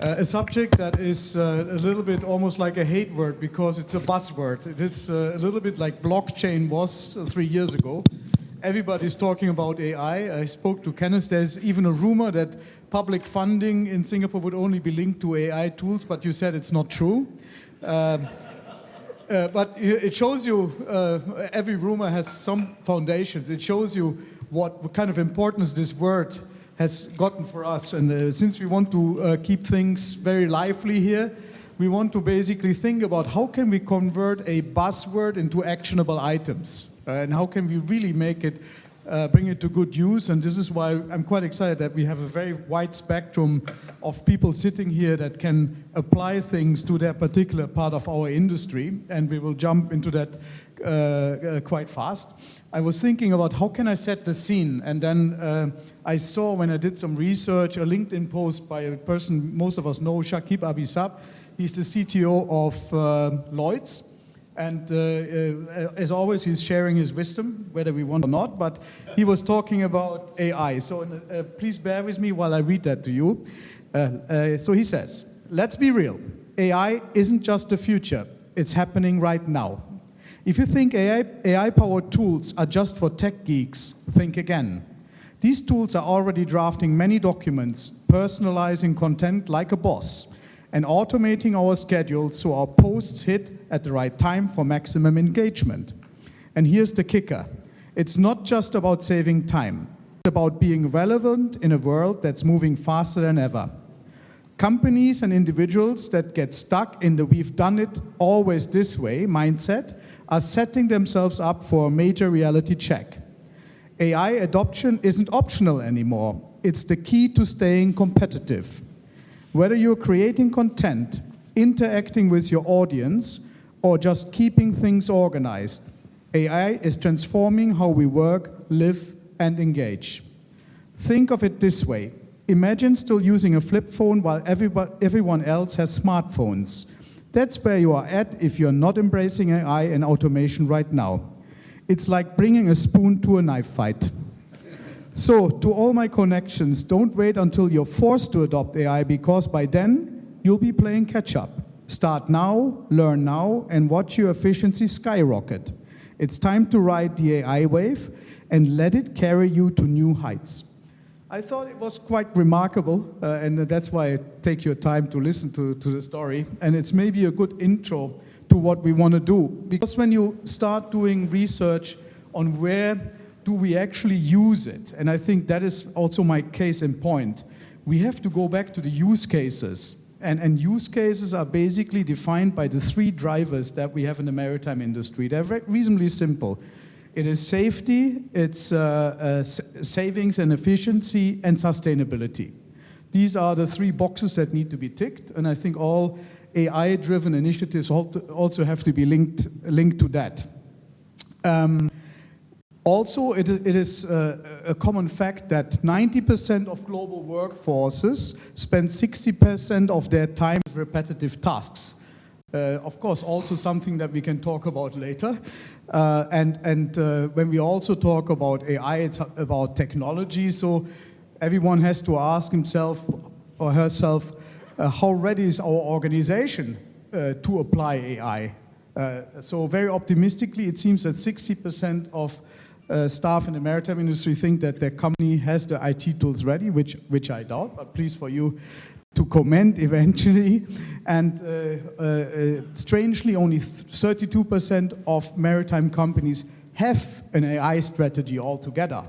A subject that is a little bit almost like a hate word because it's a buzzword. It is a little bit like blockchain was 3 years ago. Everybody's talking about AI. I spoke to Kenneth. There's even a rumor that public funding in Singapore would only be linked to AI tools, but you said it's not true. But it shows you, every rumor has some foundations. It shows you what kind of importance this word has gotten for us. And since we want to keep things very lively here, we want to basically think about how can we convert a buzzword into actionable items, and how can we really make it, bring it to good use. And this is why I'm quite excited that we have a very wide spectrum of people sitting here that can apply things to their particular part of our industry, and we will jump into that quite fast. I was thinking about how can I set the scene, and then I saw when I did some research a LinkedIn post by a person most of us know, Shakib Abisab. He's the CTO of Lloyd's, and as always he's sharing his wisdom, whether we want or not, but he was talking about AI. So please bear with me while I read that to you. So he says, let's be real, AI isn't just the future, it's happening right now. If you think AI-powered tools are just for tech geeks, think again. These tools are already drafting many documents, personalizing content like a boss, and automating our schedules so our posts hit at the right time for maximum engagement. And here's the kicker. It's not just about saving time. It's about being relevant in a world that's moving faster than ever. Companies and individuals that get stuck in the "we've done it always this way" mindset are setting themselves up for a major reality check. AI adoption isn't optional anymore. It's the key to staying competitive. Whether you're creating content, interacting with your audience, or just keeping things organized, AI is transforming how we work, live, and engage. Think of it this way. Imagine still using a flip phone while everyone else has smartphones. That's where you are at if you're not embracing AI and automation right now. It's like bringing a spoon to a knife fight. So, to all my connections, don't wait until you're forced to adopt AI, because by then, you'll be playing catch-up. Start now, learn now, and watch your efficiency skyrocket. It's time to ride the AI wave and let it carry you to new heights. I thought it was quite remarkable, and that's why I take your time to listen to the story. And it's maybe a good intro to what we want to do. Because when you start doing research on where do we actually use it, and I think that is also my case in point, we have to go back to the use cases. And use cases are basically defined by the 3 drivers that we have in the maritime industry. They're reasonably simple. It is safety, it's savings and efficiency, and sustainability. These are the 3 boxes that need to be ticked, and I think all AI-driven initiatives also have to be linked to that. Also, it is a common fact that 90% of global workforces spend 60% of their time with repetitive tasks. Of course, also something that we can talk about later. And when we also talk about AI, it's about technology. So everyone has to ask himself or herself, how ready is our organization to apply AI? So very optimistically, it seems that 60% of staff in the maritime industry think that their company has the IT tools ready, which I doubt, but please for you to comment eventually. And strangely, only 32% of maritime companies have an AI strategy altogether.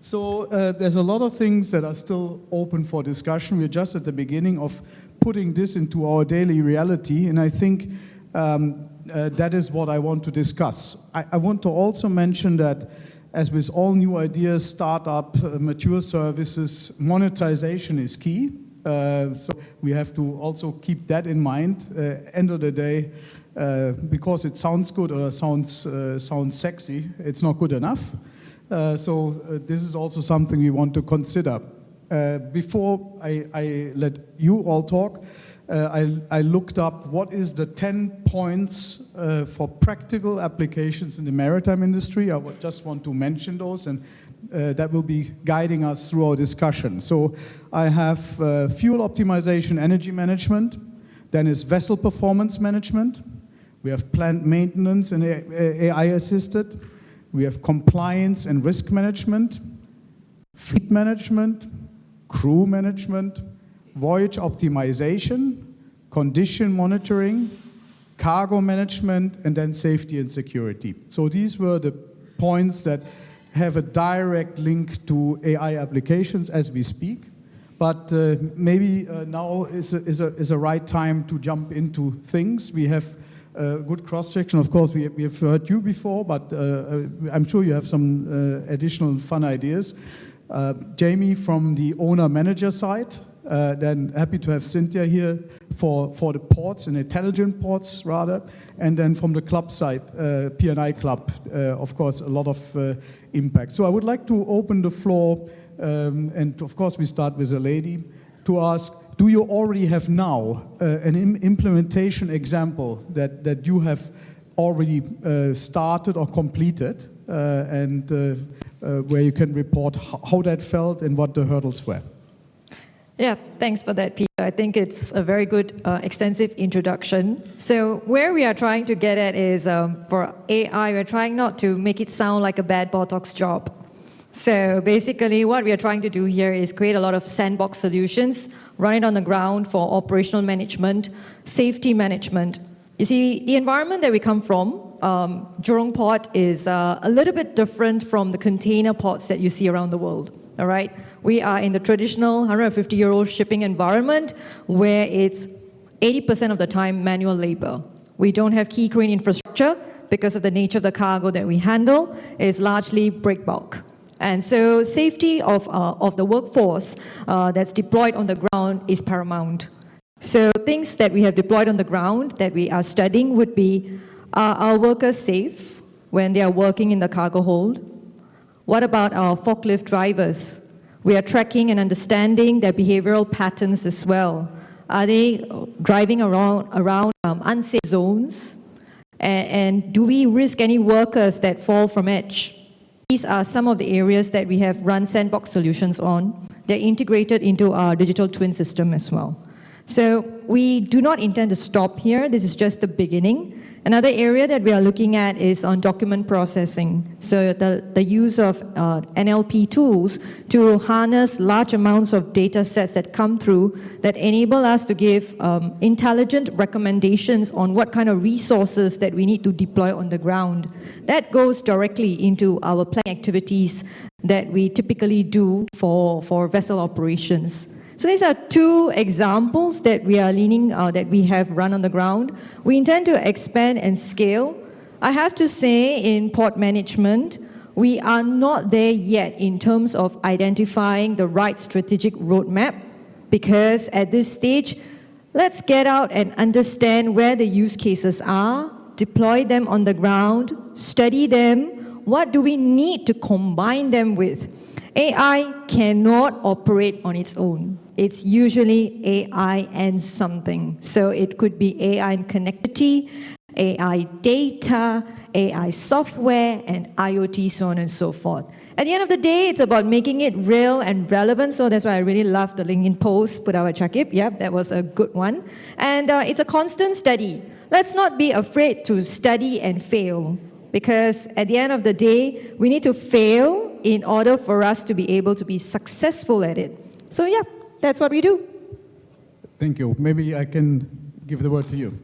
So there's a lot of things that are still open for discussion. We're just at the beginning of putting this into our daily reality, and I think that is what I want to discuss. I want to also mention that, as with all new ideas, startup, mature services, monetization is key. So we have to also keep that in mind. End of the day, because it sounds good or sounds sexy, it's not good enough. So this is also something we want to consider. Before I let you all talk, I looked up what is the 10 points for practical applications in the maritime industry. I would just want to mention those, and that will be guiding us through our discussion. So I have fuel optimization, energy management, then is vessel performance management, we have plant maintenance and AI assisted, we have compliance and risk management, fleet management, crew management, voyage optimization, condition monitoring, cargo management, and then safety and security. So these were the points that have a direct link to AI applications as we speak. But maybe now is a right time to jump into things. We have good cross-section. Of course, we have heard you before, but I'm sure you have some additional fun ideas. Jamie from the owner-manager side. Then happy to have Cynthia here for the ports and intelligent ports, rather. And then from the club side, P&I Club, of course, a lot of impact. So I would like to open the floor, and of course we start with a lady, to ask, do you already have now an implementation example that you have already started or completed, and where you can report how that felt and what the hurdles were? Yeah, thanks for that, Peter. I think it's a very good, extensive introduction. So where we are trying to get at is, for AI, we're trying not to make it sound like a bad Botox job. So basically, what we are trying to do here is create a lot of sandbox solutions, run it on the ground for operational management, safety management. You see, the environment that we come from, Jurong port is a little bit different from the container ports that you see around the world. All right, we are in the traditional 150-year-old shipping environment where it's 80% of the time manual labor. We don't have key crane infrastructure because of the nature of the cargo that we handle is largely break bulk. And so safety of the workforce that's deployed on the ground is paramount. So things that we have deployed on the ground that we are studying would be, are our workers safe when they are working in the cargo hold? What about our forklift drivers? We are tracking and understanding their behavioral patterns as well. Are they driving around unsafe zones? And do we risk any workers that fall from edge? These are some of the areas that we have run sandbox solutions on. They're integrated into our digital twin system as well. So we do not intend to stop here. This is just the beginning. Another area that we are looking at is on document processing. So the use of NLP tools to harness large amounts of data sets that come through that enable us to give intelligent recommendations on what kind of resources that we need to deploy on the ground. That goes directly into our planning activities that we typically do for vessel operations. So these are two examples that we are that we have run on the ground. We intend to expand and scale. I have to say, in port management, we are not there yet in terms of identifying the right strategic roadmap, because at this stage, let's get out and understand where the use cases are, deploy them on the ground, study them. What do we need to combine them with? AI cannot operate on its own. It's usually AI and something. So it could be AI and connectivity, AI data, AI software, and IoT, so on and so forth. At the end of the day, it's about making it real and relevant. So that's why I really love the LinkedIn post, put our Chakib. Yep, that was a good one. And it's a constant study. Let's not be afraid to study and fail, because at the end of the day, we need to fail in order for us to be able to be successful at it. So yeah, that's what we do. Thank you. Maybe I can give the word to you.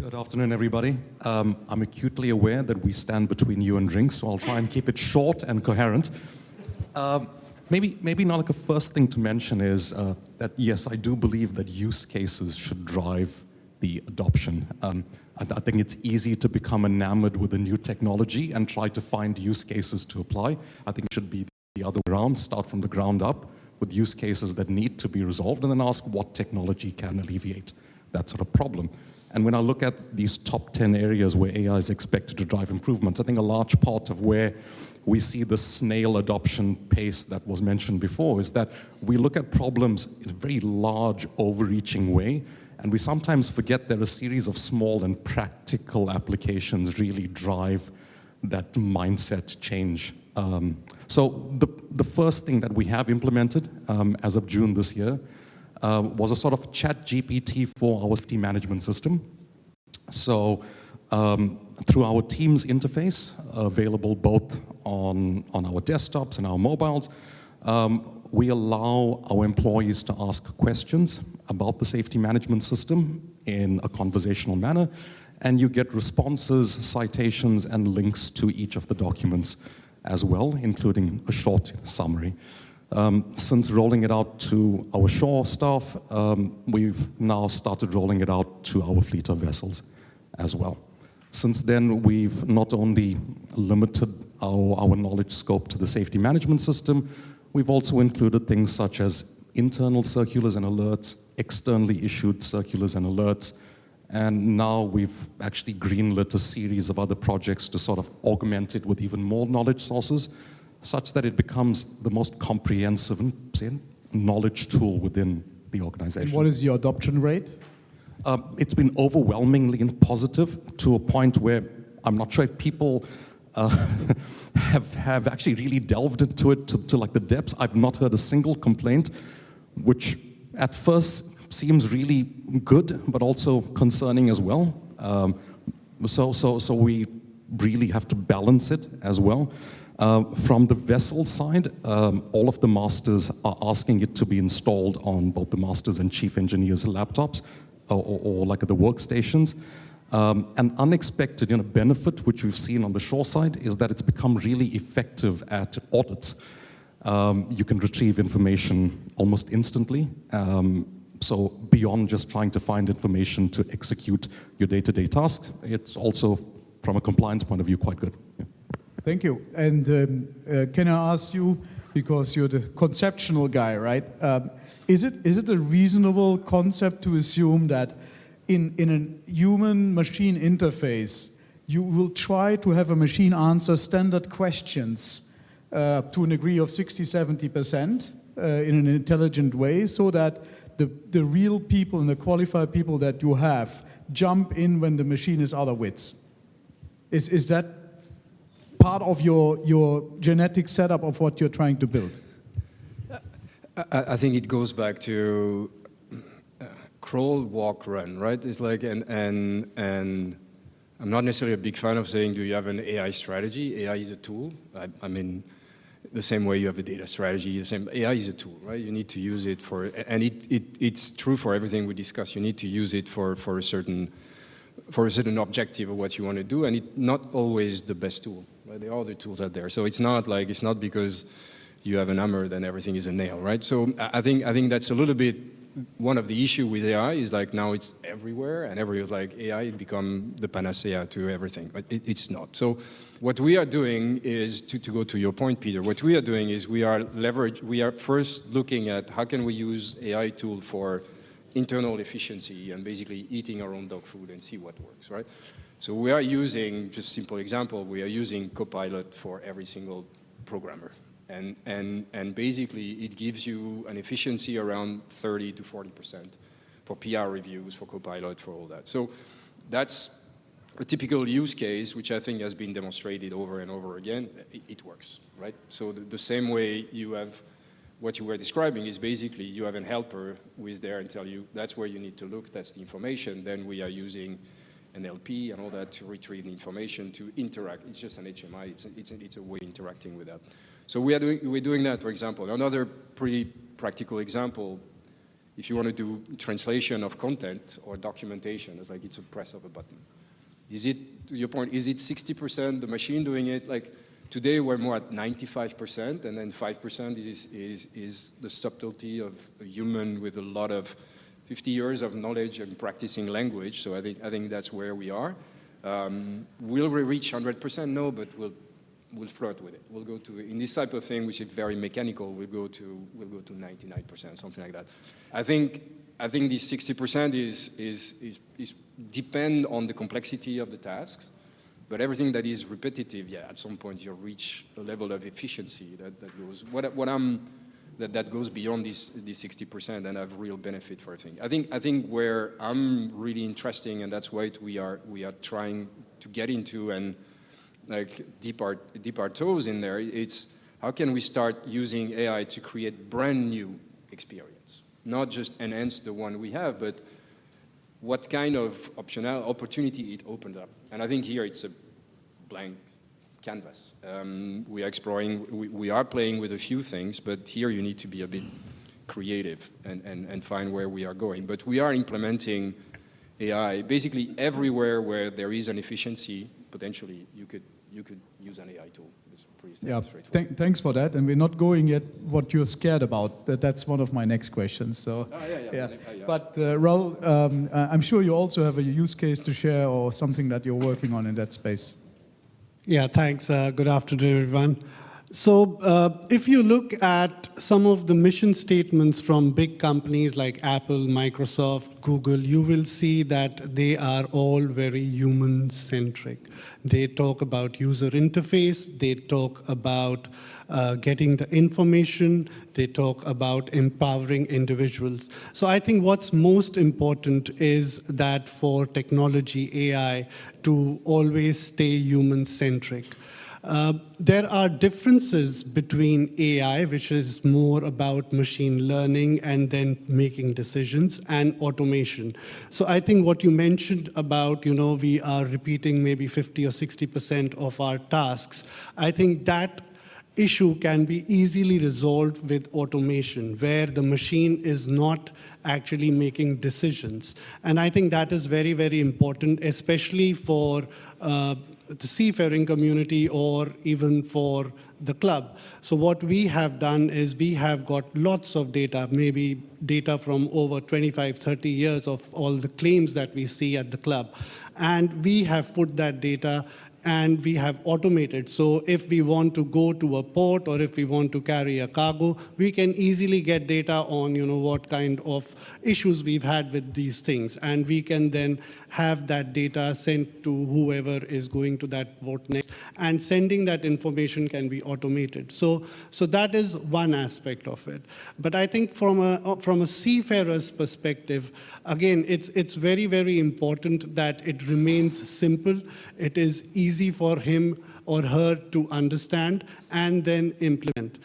Good afternoon, everybody. I'm acutely aware that we stand between you and drinks, so I'll try and keep it short and coherent. Maybe not like a first thing to mention is that, yes, I do believe that use cases should drive the adoption. I think it's easy to become enamored with a new technology and try to find use cases to apply. I think it should be the other way around, start from the ground up with use cases that need to be resolved, and then ask what technology can alleviate that sort of problem. And when I look at these top 10 areas where AI is expected to drive improvements, I think a large part of where we see the snail adoption pace that was mentioned before is that we look at problems in a very large, overreaching way, and we sometimes forget that a series of small and practical applications really drive that mindset change. So the first thing that we have implemented as of June this year was a sort of chat GPT for our safety management system. So through our Teams interface, available both on our desktops and our mobiles, we allow our employees to ask questions about the safety management system in a conversational manner, and you get responses, citations, and links to each of the documents as well, including a short summary. Since rolling it out to our shore staff, we've now started rolling it out to our fleet of vessels as well. Since then, we've not only limited our knowledge scope to the safety management system, we've also included things such as internal circulars and alerts, externally issued circulars and alerts, and now we've actually greenlit a series of other projects to sort of augment it with even more knowledge sources, such that it becomes the most comprehensive knowledge tool within the organization. And what is your adoption rate? It's been overwhelmingly positive to a point where I'm not sure if people have actually really delved into it to like the depths. I've not heard a single complaint, which at first seems really good, but also concerning as well. So we really have to balance it as well. From the vessel side, all of the masters are asking it to be installed on both the masters and chief engineers' laptops or like at the workstations. An unexpected benefit which we've seen on the shore side is that it's become really effective at audits. You can retrieve information almost instantly. So beyond just trying to find information to execute your day-to-day tasks, it's also, from a compliance point of view, quite good. Yeah. Thank you. And can I ask you, because you're the conceptual guy, right? Is it a reasonable concept to assume that in a human-machine interface, you will try to have a machine answer standard questions to an degree of 60–70% in an intelligent way, so that the real people and the qualified people that you have jump in when the machine is out of wits? Is that part of your genetic setup of what you're trying to build? I think it goes back to crawl, walk, run, right? It's like, and I'm not necessarily a big fan of saying, do you have an AI strategy? AI is a tool. I mean, the same way you have a data strategy, the same, AI is a tool, right? You need to use it for, and it's true for everything we discuss. You need to use it for a certain objective of what you want to do, and it's not always the best tool. Right? There are other tools out there. So it's not because you have an hammer, then everything is a nail, right? So I think that's a little bit one of the issue with AI is like now it's everywhere, and everyone's like AI become the panacea to everything, but it's not. So what we are doing is, to go to your point, Peter, what we are doing is we are first looking at how can we use AI tool for internal efficiency and basically eating our own dog food and see what works, right? So we are using, just simple example, we are using Copilot for every single programmer. And basically it gives you an efficiency around 30 to 40% for PR reviews, for Copilot, for all that. So that's a typical use case, which I think has been demonstrated over and over again. It works, right? So the same way you have, what you were describing is basically you have a helper who is there and tell you that's where you need to look, that's the information. Then we are using NLP and all that to retrieve the information, to interact. It's just an HMI, it's a way interacting with that. So we're doing that, for example. Another pretty practical example, if you want to do translation of content or documentation, it's like it's a press of a button. Is it, to your point, is it 60% the machine doing it? Like today we're more at 95%, and then 5% is the subtlety of a human with a lot of 50 years of knowledge and practicing language. So I think that's where we are. Will we reach 100%? No, but we'll flirt with it. We'll go to, in this type of thing, which is very mechanical, we'll go to 99%, something like that. I think this 60% is depend on the complexity of the tasks, but everything that is repetitive, yeah, at some point you'll reach a level of efficiency that goes, that goes beyond this 60% and have real benefit for everything. I think where I'm really interesting, and that's what we are trying to get into, and dip our toes in there. It's how can we start using AI to create brand new experience, not just enhance the one we have, but what kind of opportunity it opened up. And I think here it's a blank canvas. We are exploring, we are playing with a few things, but here you need to be a bit creative and find where we are going. But we are implementing AI basically everywhere where there is an efficiency. Potentially you could use an AI tool. It's pretty straightforward. Thanks for that. And we're not going yet what you're scared about. That's one of my next questions. So, yeah. But Rahul, I'm sure you also have a use case to share or something that you're working on in that space. Yeah, thanks. Good afternoon, everyone. So if you look at some of the mission statements from big companies like Apple, Microsoft, Google, you will see that they are all very human-centric. They talk about user interface, they talk about getting the information, they talk about empowering individuals. So I think what's most important is that for technology, AI, to always stay human-centric. There are differences between AI, which is more about machine learning and then making decisions, and automation. So I think what you mentioned about, we are repeating maybe 50 or 60% of our tasks, I think that issue can be easily resolved with automation, where the machine is not actually making decisions. And I think that is very, very important, especially for the seafaring community or even for the club. So what we have done is we have got lots of data, maybe data from over 25, 30 years of all the claims that we see at the club. And we have put that data and we have automated. So if we want to go to a port or if we want to carry a cargo, we can easily get data on what kind of issues we've had with these things. And we can then have that data sent to whoever is going to that port next. And sending that information can be automated. So that is one aspect of it. But I think from a seafarer's perspective, again, it's very, very important that it remains simple. It is easy for him or her to understand and then implement.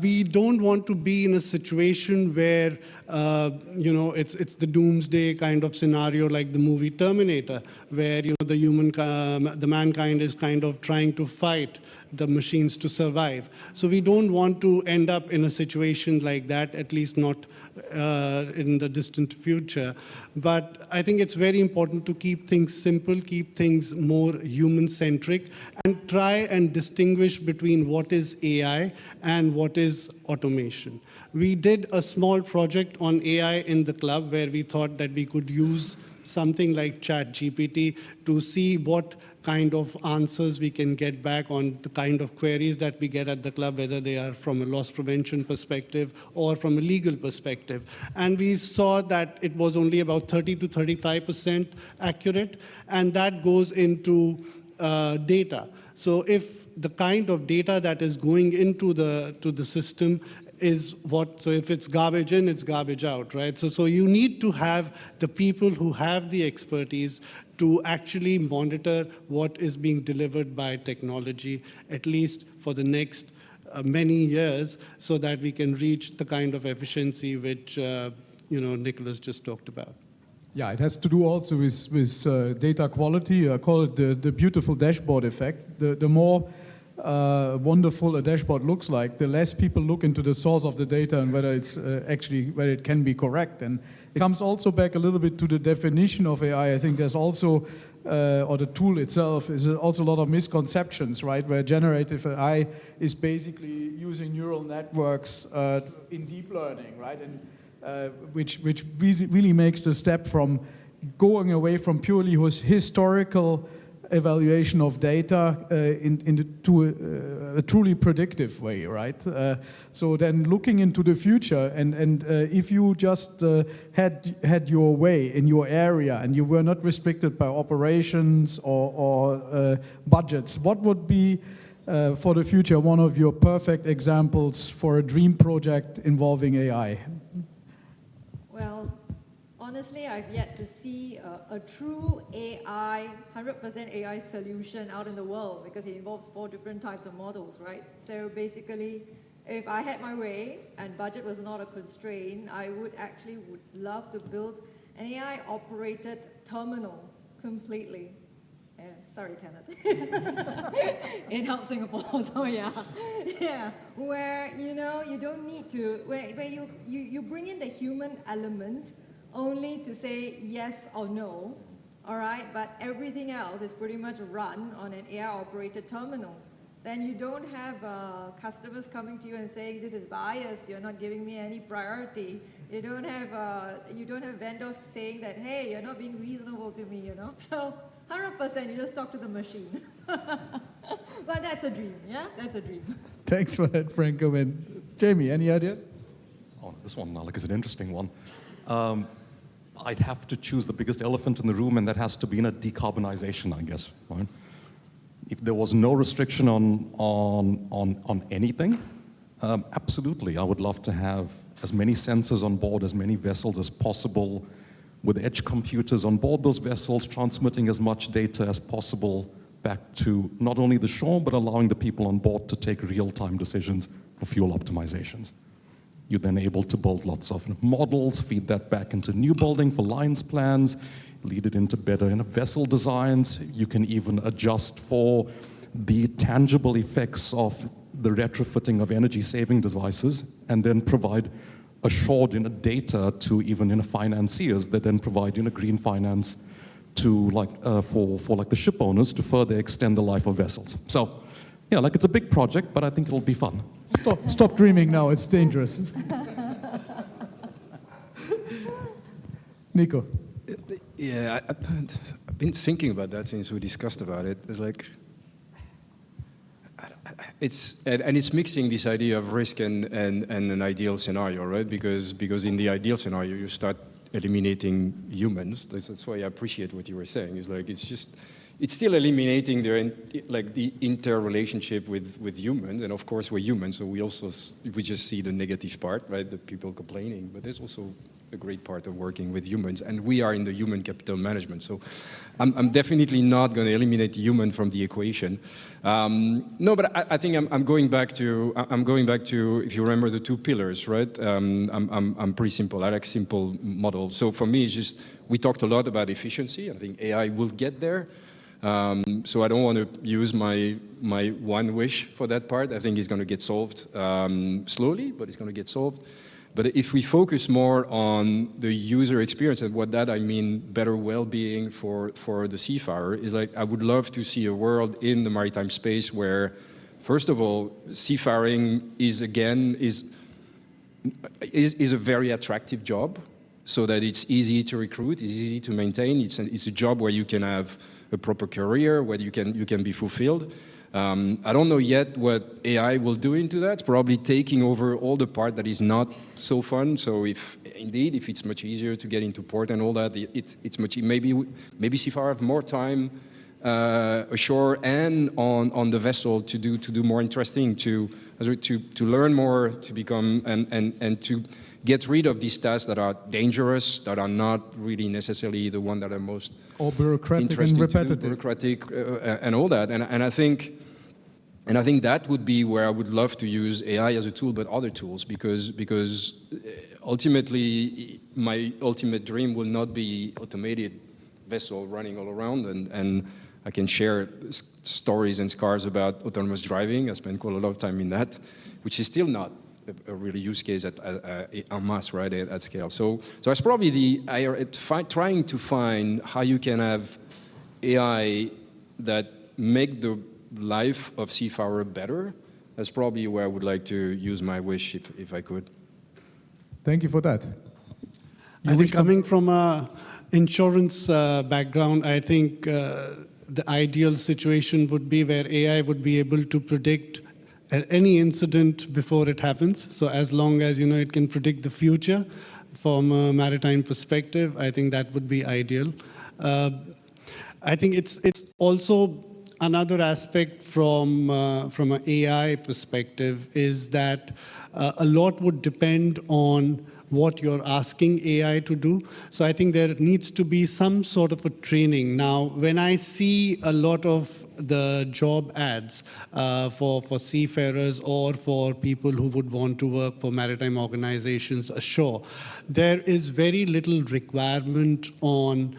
We don't want to be in a situation where, it's the doomsday kind of scenario like the movie Terminator, where the mankind is kind of trying to fight the machines to survive. So we don't want to end up in a situation like that, at least not in the distant future. But I think it's very important to keep things simple, keep things more human-centric, and try and distinguish between what is AI and what is automation. We did a small project on AI in the club where we thought that we could use something like ChatGPT to see what kind of answers we can get back on the kind of queries that we get at the club, whether they are from a loss prevention perspective or from a legal perspective. And we saw that it was only about 30 to 35% accurate, and that goes into data. So if the kind of data that is going into the system is so if it's garbage in, it's garbage out, right? So you need to have the people who have the expertise to actually monitor what is being delivered by technology, at least for the next many years, so that we can reach the kind of efficiency which Nicholas just talked about. Yeah, it has to do also with data quality. I call it the beautiful dashboard effect. The more wonderful a dashboard looks like, the less people look into the source of the data and whether it's whether it can be correct. And it comes also back a little bit to the definition of AI. I think there's also, or the tool itself, is also a lot of misconceptions, right? Where generative AI is basically using neural networks in deep learning, right? And which really makes the step from going away from purely historical evaluation of data to a truly predictive way, right? So then looking into the future, and if you just had your way in your area and you were not restricted by operations or budgets, what would be for the future one of your perfect examples for a dream project involving AI? Well, honestly, I've yet to see a true AI, 100% AI solution out in the world because it involves 4 different types of models, right? So basically, if I had my way and budget was not a constraint, I would love to build an AI-operated terminal completely. Sorry, Kenneth. It helps Singapore, so yeah. Yeah, where, you know, you don't need to, where you bring in the human element only to say yes or no, all right? But everything else is pretty much run on an AI-operated terminal. Then you don't have customers coming to you and saying, this is biased, you're not giving me any priority. You don't have vendors saying that, hey, you're not being reasonable to me, you know? So 100%, you just talk to the machine. But that's a dream, yeah? That's a dream. Thanks for that, Franco. And Jamie, any ideas? Oh, this one, Alec, is an interesting one. I'd have to choose the biggest elephant in the room, and that has to be in a decarbonization, I guess. Right? If there was no restriction on anything, absolutely, I would love to have as many sensors on board, as many vessels as possible, with edge computers on board those vessels, transmitting as much data as possible back to not only the shore, but allowing the people on board to take real-time decisions for fuel optimizations. You're then able to build lots of models, feed that back into new building for lines plans, lead it into better vessel designs. You can even adjust for the tangible effects of the retrofitting of energy-saving devices, and then provide assured data to even financiers that then provide green finance to for the ship owners to further extend the life of vessels. So, yeah, it's a big project, but I think it'll be fun. Stop dreaming now, it's dangerous. Nico. Yeah, I've been thinking about that since we discussed about it. It's like, it's mixing this idea of risk and an ideal scenario, right? Because in the ideal scenario, you start eliminating humans. That's why I appreciate what you were saying. It's like, it's still eliminating the interrelationship with humans, and of course we're humans, so we just see the negative part, right? The people complaining, but there's also a great part of working with humans, and we are in the human capital management. So I'm definitely not going to eliminate the human from the equation. No, but I think I'm going back to if you remember the 2 pillars, right? I'm pretty simple. I like simple models. So for me, it's just we talked a lot about efficiency. I think AI will get there. So I don't want to use my one wish for that part. I think it's going to get solved slowly, but it's going to get solved. But if we focus more on the user experience, and what that I mean better well-being for the seafarer, is like I would love to see a world in the maritime space where, first of all, seafaring is a very attractive job, so that it's easy to recruit, it's easy to maintain. It's a job where you can have a proper career, where you can be fulfilled. I don't know yet what AI will do into that, probably taking over all the part that is not so fun. So if it's much easier to get into port and all that, it's much, maybe seafarers have more time ashore and on the vessel to do more interesting, to learn more, to become, and to get rid of these tasks that are dangerous, that are not really necessarily the one that are most or bureaucratic and repetitive, bureaucratic and all that. And I think that would be where I would love to use AI as a tool, but other tools, because ultimately my ultimate dream will not be automated vessel running all around, and I can share stories and scars about autonomous driving. I spent quite a lot of time in that, which is still not a really use case en masse, right, at scale. So it's probably trying to find how you can have AI that make the life of seafarer better. That's probably where I would like to use my wish, if I could. Thank you for that. I think coming from a insurance background, I think the ideal situation would be where AI would be able to predict any incident before it happens. So as long as it can predict the future from a maritime perspective, I think that would be ideal. I think it's also another aspect from an AI perspective is that a lot would depend on what you're asking AI to do. So I think there needs to be some sort of a training. Now, when I see a lot of the job ads for seafarers or for people who would want to work for maritime organizations ashore, there is very little requirement on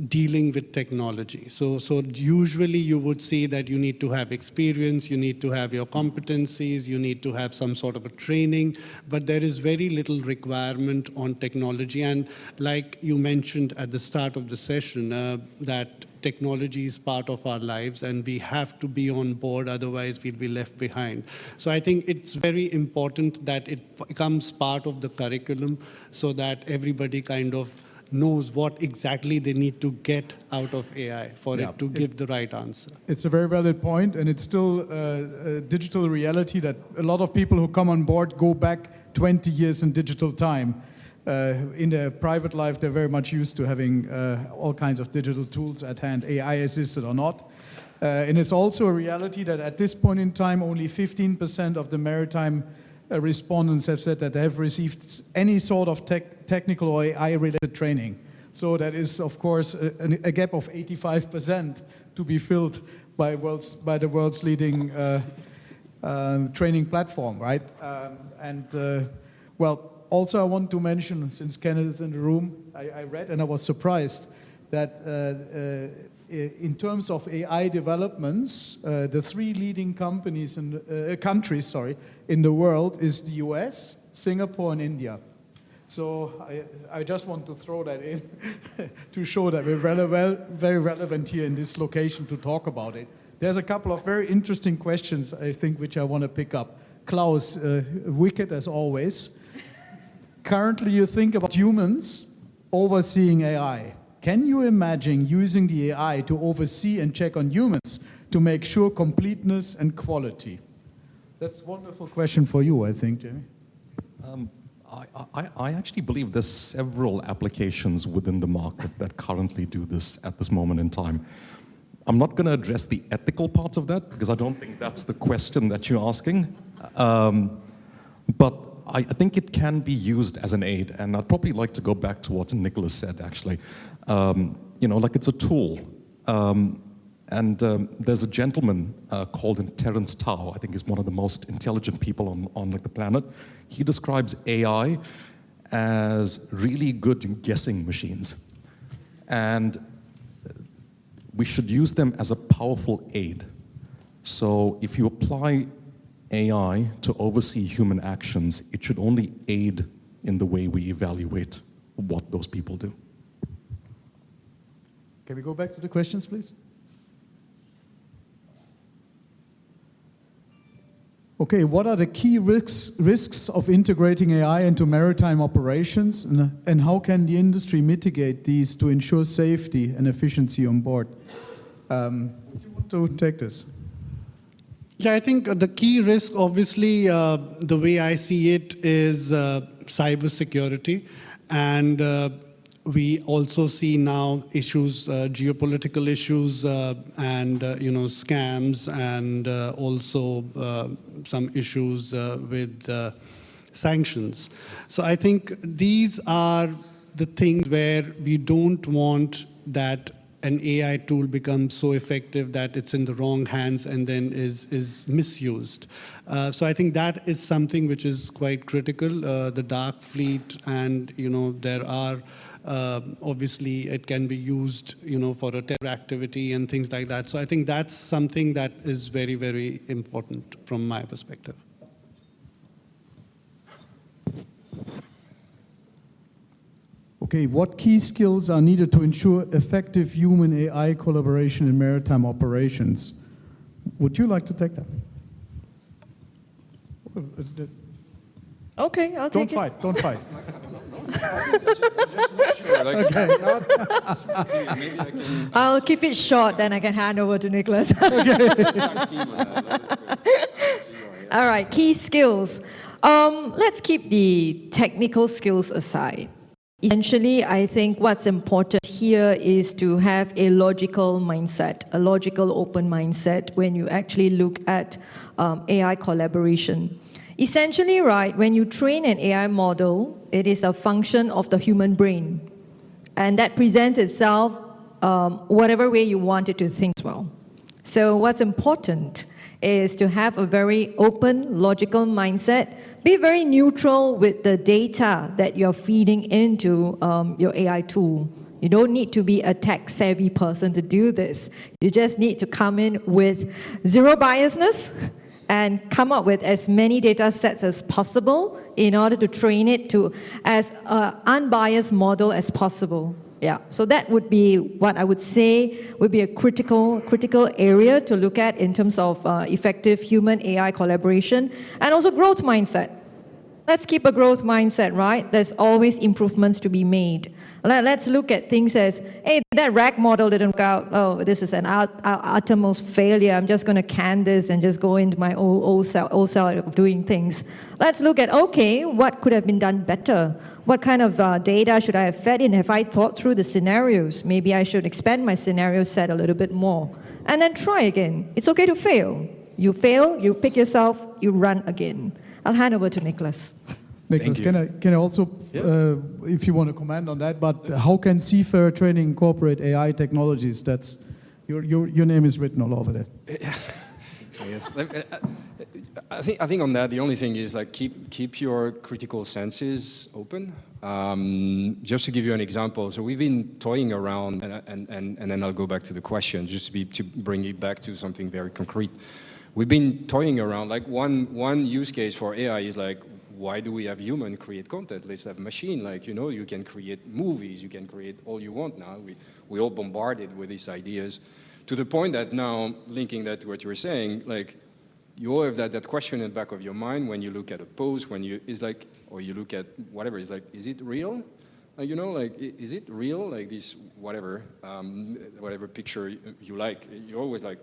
dealing with technology. So usually you would see that you need to have experience, you need to have your competencies, you need to have some sort of a training, but there is very little requirement on technology. And like you mentioned at the start of the session, that technology is part of our lives and we have to be on board, otherwise we'll be left behind. So I think it's very important that it becomes part of the curriculum so that everybody kind of knows what exactly they need to get out of AI for it to give the right answer. It's a very valid point, and it's still a digital reality that a lot of people who come on board go back 20 years in digital time. In their private life, they're very much used to having all kinds of digital tools at hand, AI assisted or not. And it's also a reality that at this point in time, only 15% of the maritime respondents have said that they have received any sort of technical or AI-related training. So that is, of course, a gap of 85% to be filled by the world's leading training platform, right? Well, also I want to mention, since Kenneth is in the room, I read and I was surprised that in terms of AI developments, the 3 leading countries in the world is the US, Singapore, and India. So I just want to throw that in to show that we're very relevant here in this location to talk about it. There's a couple of very interesting questions, I think, which I want to pick up. Klaus, wicked as always. Currently, you think about humans overseeing AI. Can you imagine using the AI to oversee and check on humans to make sure completeness and quality? That's a wonderful question for you, I think, Jamie. I actually believe there's several applications within the market that currently do this at this moment in time. I'm not going to address the ethical part of that because I don't think that's the question that you're asking. But I think it can be used as an aid, and I'd probably like to go back to what Nicholas said, actually. Like it's a tool. There's a gentleman called Terence Tao, I think he's one of the most intelligent people on the planet. He describes AI as really good guessing machines. And we should use them as a powerful aid. So if you apply AI to oversee human actions, it should only aid in the way we evaluate what those people do. Can we go back to the questions, please? Okay, what are the key risks of integrating AI into maritime operations, and how can the industry mitigate these to ensure safety and efficiency on board? Would you want to take this? Yeah, I think the key risk, obviously, the way I see it is cybersecurity, and we also see now issues, geopolitical issues, and scams, and also some issues with sanctions. So I think these are the things where we don't want that an AI tool becomes so effective that it's in the wrong hands and then is misused. So I think that is something which is quite critical. The dark fleet, and there are obviously it can be used for a terror activity and things like that. So I think that's something that is very, very important from my perspective. Okay, what key skills are needed to ensure effective human-AI collaboration in maritime operations? Would you like to take that? Okay, I'll take it. Don't fight. I'll keep it short, then I can hand over to Nicholas. All right, key skills. Let's keep the technical skills aside. Essentially, I think what's important here is to have a logical mindset, a logical open mindset when you actually look at AI collaboration. Essentially, right, when you train an AI model, it is a function of the human brain. And that presents itself whatever way you want it to think as well. So what's important is to have a very open, logical mindset. Be very neutral with the data that you're feeding into your AI tool. You don't need to be a tech-savvy person to do this. You just need to come in with zero biasness and come up with as many data sets as possible in order to train it to as an unbiased model as possible. Yeah, so that would be what I would say would be a critical area to look at in terms of effective human-AI collaboration, and also growth mindset. Let's keep a growth mindset, right? There's always improvements to be made. Let's look at things as, hey, that RAG model didn't work out. Oh, this is an uttermost failure. I'm just going to can this and just go into my old self of doing things. Let's look at, okay, what could have been done better? What kind of data should I have fed in? Have I thought through the scenarios? Maybe I should expand my scenario set a little bit more. And then try again. It's okay to fail. You fail, you pick yourself, you run again. I'll hand over to Nicholas. Nicholas, can I also, if you want to comment on that, but how can Seafarer Training incorporate AI technologies? That's your name is written all over there. Yes. I think on that the only thing is like keep your critical senses open. Just to give you an example, so we've been toying around, and then I'll go back to the question, just to bring it back to something very concrete. We've been toying around, like one use case for AI is like, why do we have human create content? Let's have machine, like, you know, you can create movies, you can create all you want now. We all bombarded with these ideas to the point that now, linking that to what you were saying, like, you all have that question in the back of your mind when you look at a post, it's like, or you look at whatever, it's like, is it real? You know, like, is it real? Like this, whatever picture you like, you're always like,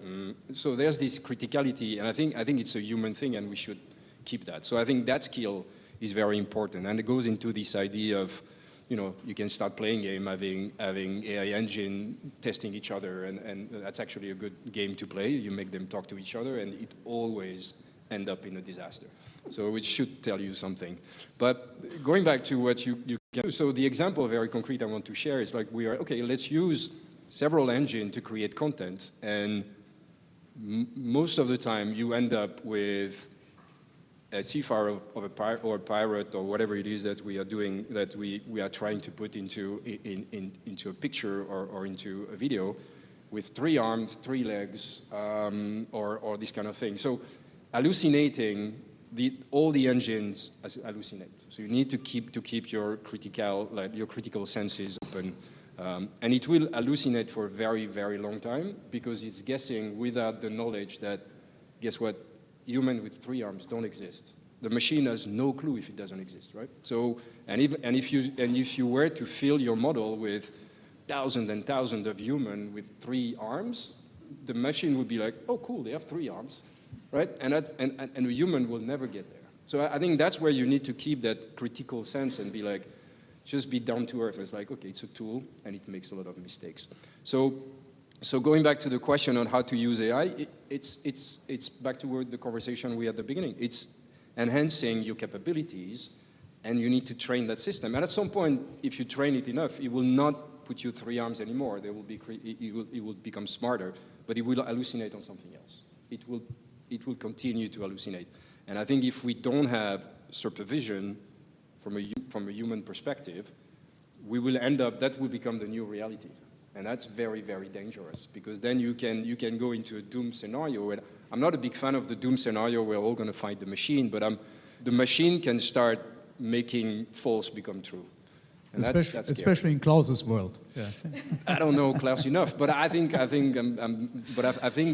So there's this criticality, and I think it's a human thing, and we should keep that. So I think that skill is very important, and it goes into this idea of, you know, you can start playing game, having AI engine testing each other, and that's actually a good game to play. You make them talk to each other, and it always end up in a disaster. So it should tell you something. But going back to what you can do, so the example very concrete I want to share is like okay, let's use several engines to create content, and most of the time you end up with a seafarer or a pirate or whatever it is that we are doing, that we are trying to put into a picture or into a video with 3 arms, 3 legs, or this kind of thing. So hallucinating, all the engines hallucinate. So you need to keep your critical senses open. And it will hallucinate for a very, very long time because it's guessing without the knowledge that, guess what, humans with 3 arms don't exist. The machine has no clue if it doesn't exist, right? So, and if you were to fill your model with thousands and thousands of humans with 3 arms, the machine would be like, oh, cool, they have 3 arms, right? And the human will never get there. So I think that's where you need to keep that critical sense and be like, just be down to earth. It's like, okay, it's a tool, and it makes a lot of mistakes. So going back to the question on how to use AI, it's back to the conversation we had at the beginning. It's enhancing your capabilities, and you need to train that system. And at some point, if you train it enough, it will not put you 3 arms anymore. It will become smarter, but it will hallucinate on something else. It will continue to hallucinate. And I think if we don't have supervision from a human perspective, we will end up, that will become the new reality. And that's very, very dangerous, because then you can go into a doom scenario. And I'm not a big fan of the doom scenario where we're all going to fight the machine, but the machine can start making false become true. And that's especially in Klaus's world. Yeah. I don't know Klaus enough, but I think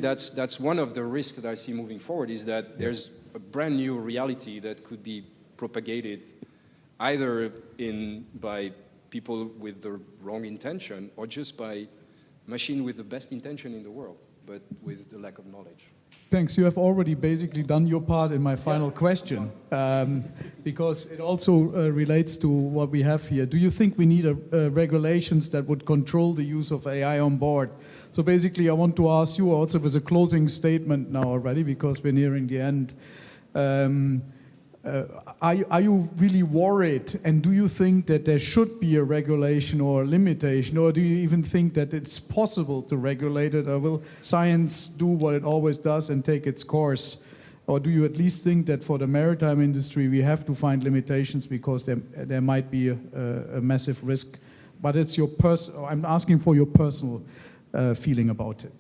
that's one of the risks that I see moving forward, is that there's a brand new reality that could be propagated either by people with the wrong intention, or just by machine with the best intention in the world, but with the lack of knowledge. Thanks. You have already basically done your part in my final question, because it also relates to what we have here. Do you think we need regulations that would control the use of AI on board? So basically, I want to ask you also with a closing statement now already, because we're nearing the end. Are you really worried, and do you think that there should be a regulation or a limitation, or do you even think that it's possible to regulate it, or will science do what it always does and take its course? Or do you at least think that for the maritime industry we have to find limitations because there might be a massive risk? But it's I'm asking for your personal feeling about it.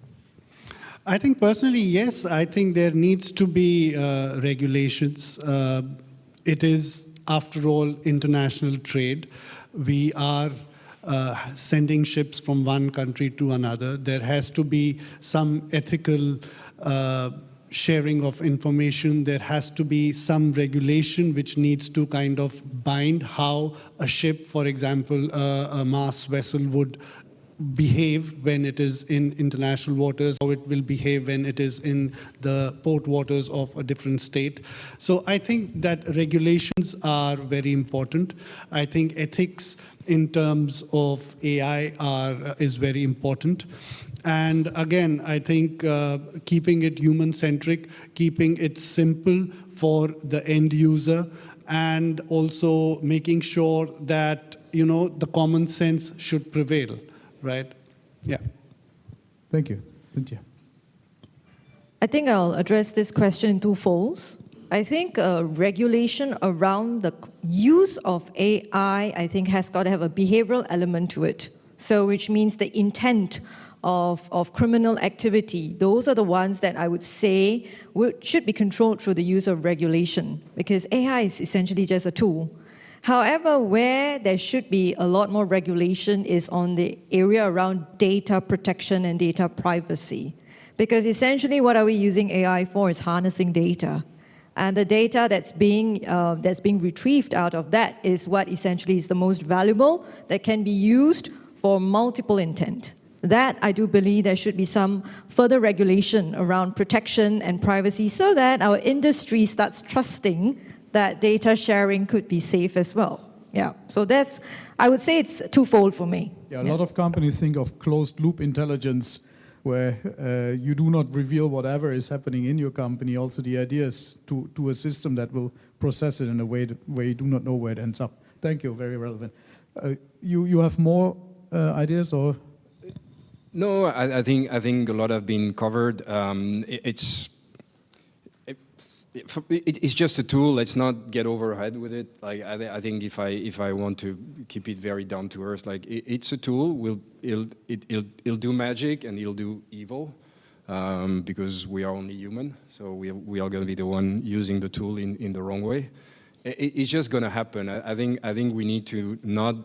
I think personally, yes. I think there needs to be regulations. It is, after all, international trade. We are sending ships from one country to another. There has to be some ethical sharing of information. There has to be some regulation which needs to kind of bind how a ship, for example, a mass vessel would behave when it is in international waters, how it will behave when it is in the port waters of a different state. So I think that regulations are very important. I think ethics in terms of AI is very important. And again, I think keeping it human-centric, keeping it simple for the end user, and also making sure that, you know, the common sense should prevail. Right? Yeah. Thank you. Cynthia. I think I'll address this question in two folds. I think regulation around the use of AI, I think, has got to have a behavioral element to it. So which means the intent of criminal activity, those are the ones that I would say should be controlled through the use of regulation, because AI is essentially just a tool. However, where there should be a lot more regulation is on the area around data protection and data privacy. Because essentially what are we using AI for is harnessing data. And the data that's being retrieved out of that is what essentially is the most valuable that can be used for multiple intent. That, I do believe there should be some further regulation around protection and privacy so that our industry starts trusting that data sharing could be safe as well. Yeah, so that's, I would say it's twofold for me. Yeah, a lot of companies think of closed loop intelligence, where you do not reveal whatever is happening in your company. Also the idea is to a system that will process it in a way where you do not know where it ends up. Thank you, very relevant. You have more ideas, or? No, I think a lot have been covered. It's just a tool. Let's not get overhead with it. Like I think if I want to keep it very down to earth, like it's a tool. It'll do magic and it'll do evil, because we are only human. So we are going to be the one using the tool in the wrong way. It's just going to happen. I think we need to not.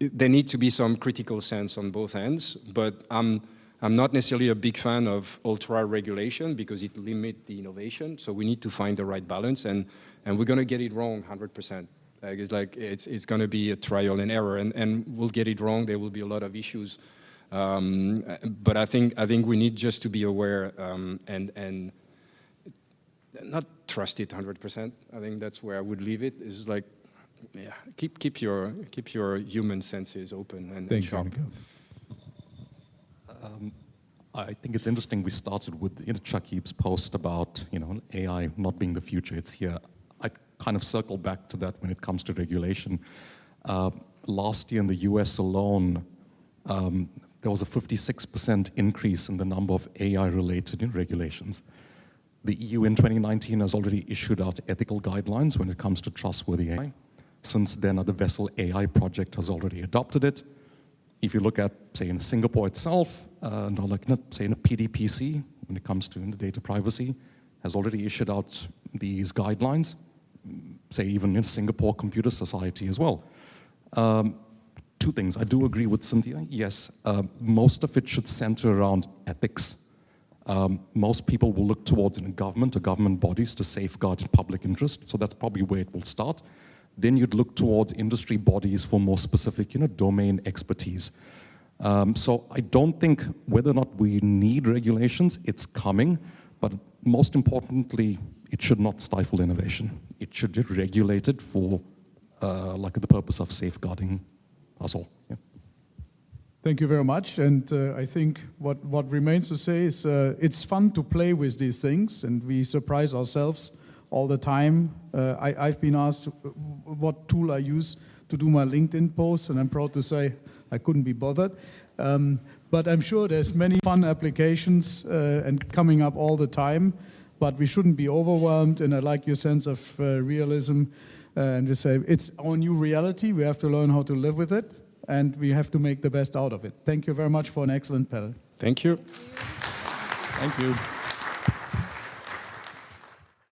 There needs to be some critical sense on both ends, but I'm not necessarily a big fan of ultra regulation because it limits the innovation. So we need to find the right balance, and we're going to get it wrong 100%. It's going to be a trial and error, and we'll get it wrong. There will be a lot of issues, but I think we need just to be aware and not trust it 100%. I think that's where I would leave it. It's like, yeah, keep your human senses open and sharp. I think it's interesting we started with Shakib's post about AI not being the future, it's here. I kind of circle back to that when it comes to regulation. Last year in the US alone, there was a 56% increase in the number of AI-related regulations. The EU in 2019 has already issued out ethical guidelines when it comes to trustworthy AI. Since then, the Vessel AI project has already adopted it. If you look at, say, in Singapore itself, say in a PDPC, when it comes to data privacy, has already issued out these guidelines, say even in Singapore Computer Society as well. Two things, I do agree with Cynthia, yes, most of it should center around ethics. Most people will look towards government or government bodies to safeguard public interest, so that's probably where it will start. Then you'd look towards industry bodies for more specific, domain expertise. So I don't think whether or not we need regulations, it's coming, but most importantly, it should not stifle innovation. It should be regulated for the purpose of safeguarding us all. Yeah. Thank you very much. And I think what remains to say is it's fun to play with these things, and we surprise ourselves all the time. I've been asked what tool I use to do my LinkedIn posts, and I'm proud to say I couldn't be bothered. But I'm sure there's many fun applications and coming up all the time, but we shouldn't be overwhelmed, and I like your sense of realism, and you say it's our new reality, we have to learn how to live with it, and we have to make the best out of it. Thank you very much for an excellent panel. Thank you. Thank you.